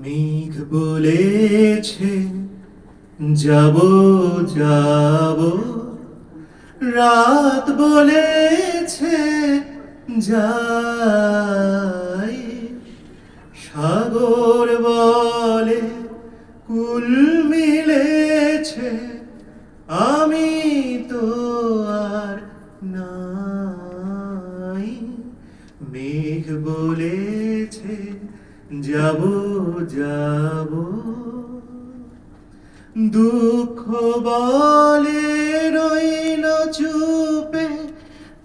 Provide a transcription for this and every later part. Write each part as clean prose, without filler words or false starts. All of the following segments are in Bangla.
মেঘ বলেছে যাব যাব, রাত বলেছে যাই, সাগর বলে কুল মিলেছে, আমি তো আর নাই। মেঘ বলেছে যাব যাব, দুঃখ বলে রইল চুপে,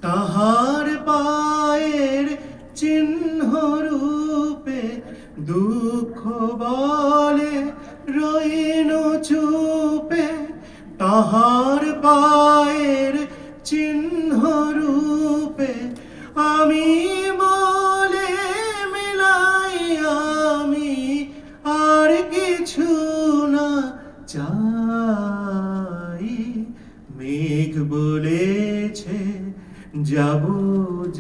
তাহার পায়ের চিহ্ন রূপে। দুঃখ বলে রইল চুপে, তাহার পায়ের চিহ্ন রূপে। আমি বলে মিলাই আমি আর কিছু না চাই। মেঘ বলেছে যাব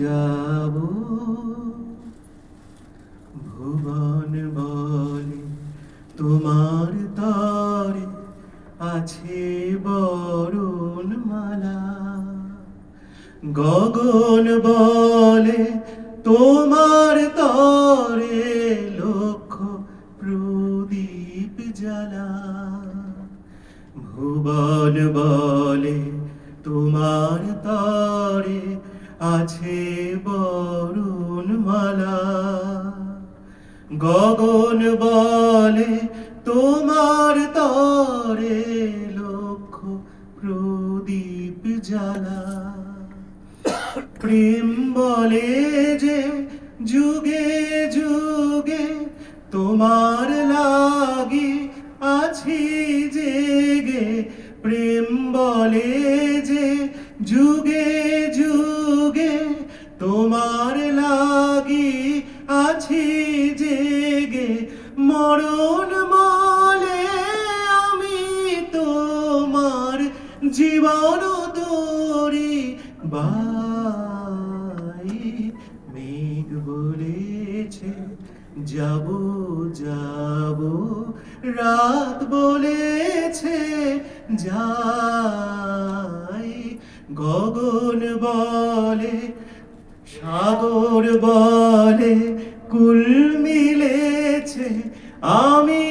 যাব, ভুবন বলে তোমার তরে আছে বরণমালা। গগন বলে তোমার তরে লক্ষ প্রদীপ জ্বালা। ভুবন বলে তোমার তরে আছে বরণমালা। গগন বলে তোমার তরে লক্ষ প্রদীপ জ্বালা। প্রেম বলে যে যুগে যুগে তোমার লাগি আছি জেগে। প্রেম বলে যে যুগে যুগে তোমার লাগি আছি জেগে। মরণ বলে আমি তোমার জীবন তরি বাই। মেঘ বলেছে যাব যাব, রাত বলেছে যাই। গগন বলে সাগর বলে কুল মিলেছে, আমি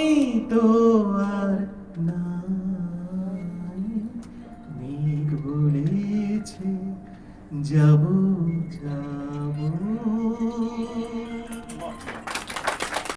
তো